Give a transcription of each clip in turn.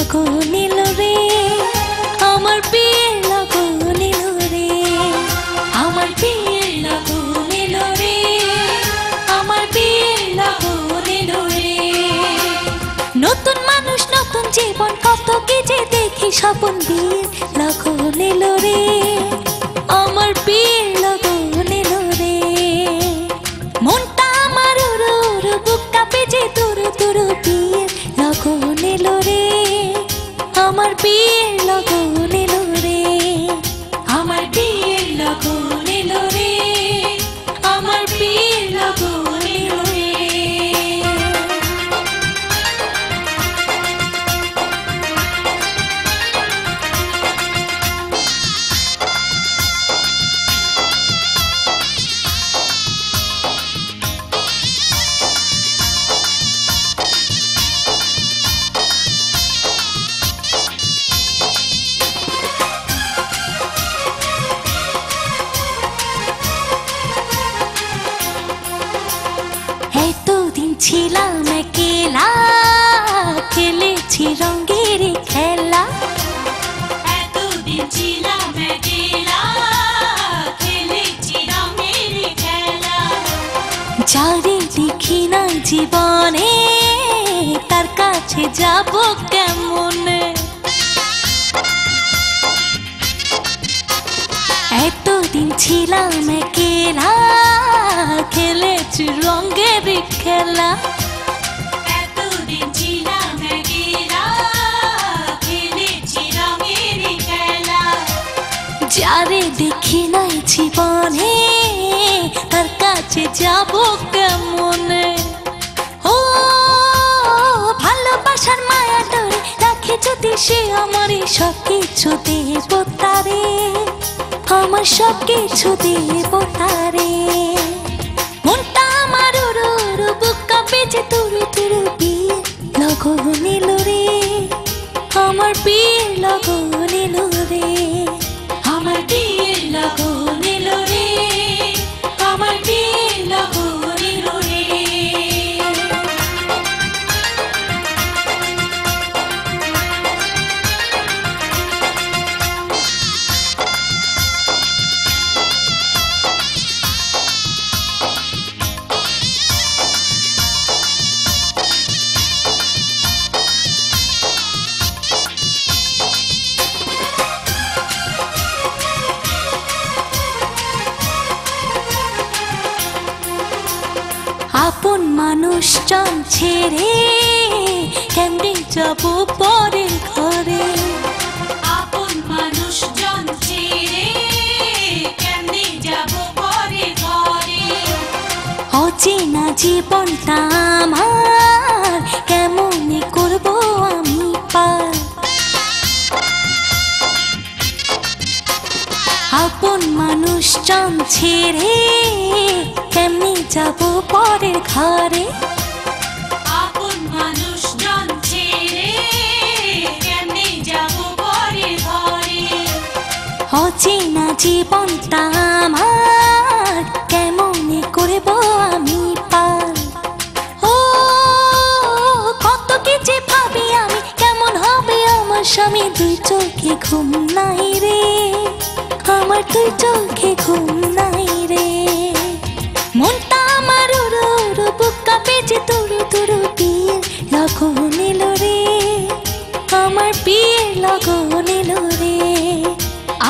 লগন এলো রে, আমার বিয়ের লগন এলো রে, আমার বিয়ের লগন এলো রে, আমার বিয়ের লগন এলো রে। নতুন মানুষ নতুন জীবন কত কি যে দেখি স্বপন, বিয়ের লগন এলো রে, আমার বিয়ের লগন এলো রে। মনটা আমার উড়ু উড়ু, বুক কাঁপে যে তুরু তুরু, বিয়ের লগন এলো রে, আমার বিয়ের লগন এলো রে, আমার বিয়ের লগন এলো রে, আমার বিয়ের লগন এলো রে। এতদিন ছিলাম একলা, খেলেছি রঙের খেলা, এতদিন ছিলাম একলা, খেলেছি রঙের খেলা। যারে দেখি না জীবনে, তার কাছে যাব কেমনে। এতদিন ছিলাম একলা, খেলেছি রঙের খেলা, এতদিন ছিলাম একলা, খেলেছি রঙের খেলা। যারে দেখি নাই জীবনে, তার কাছে যাব কেমনে। ও ভালোবাসার মায়া ধরে রাখে যদি সে, আমার সব কিছু দেব তারে, আমার সব কিছু দেব তারে। মনটা আমার উড়ু উড়ু, বুক কাঁপে যে তুরু তুরু, বিয়ের লগন এলো রে, আমার বিয়ের লগন এলো রে, আমার বিয়ের লগন এলো রে, আমার বিয়ের লগন এলো রে। আপন মানুষজন ছেড়ে কেমনে যাব পরের ঘরে। আপন মানুষজন ছেড়ে কেমনে যাব পরের ঘরে। অচেনা জীবনটা আমার কেমনে করব আমি পার। আপন মানুষজন ছেড়ে কেমনে যাব পরের ঘরে। আপন মানুষজন ছেড়ে কেমনে যাব পরের ঘরে। অচেনা জীবনটা আমার কেমনে করব আমি পার। ও কত কিছু ভাবি আমি, কেমন হবে আমার স্বামী। দুই চোখে ঘুম নাই রে, আমার দুই চোখে ঘুম নাই রে। মনটা আমার উড়ু উড়ু, বুক কাঁপে যে তুরু তুরু, বিয়ের লগন এলো রে, আমার বিয়ের লগন এলো রে,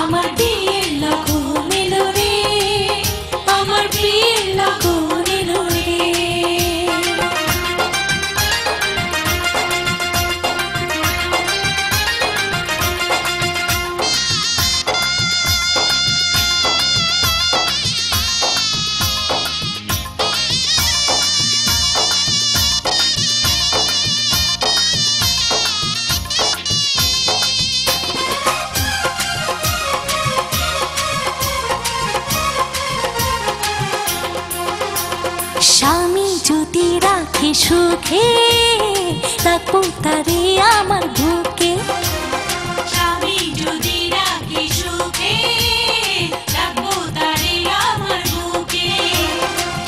আমার বিয়ের লগন এলো রে, আমার বিয়ের লগন এলো রে। স্বামী যদি রাখে সুখে, রাখবো তারে আমার বুকে। স্বামী যদি রাখে সুখে, রাখবো তারে আমার বুকে।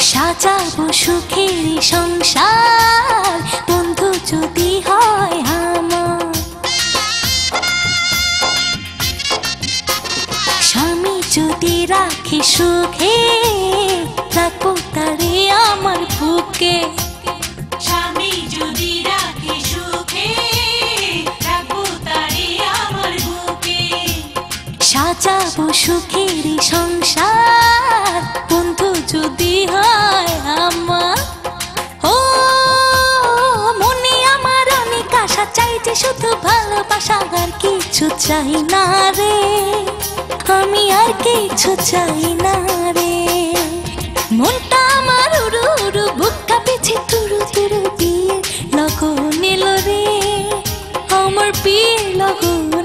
সাজাবো সুখের সংসার, বন্ধু যদি হয় আমার। সুখে রাখবো তারে আমার বুকে। স্বামী যদি রাখে সুখে রাখবো তারে আমার বুকে। সাজাবো সুখের সংসার বন্ধু যদি হয় আমার। ও মনে আমার অনেক আশা, চাই যে শুধু ভালোবাসা, আর কিছু চাই না রে, আমি আর কিছু চাই না রে। মনটা আমার উড়ু উড়ু, বুক কাঁপেছে তুরু তুরু, বিয়ের লগন এলো রে, আমার বিয়ের লগন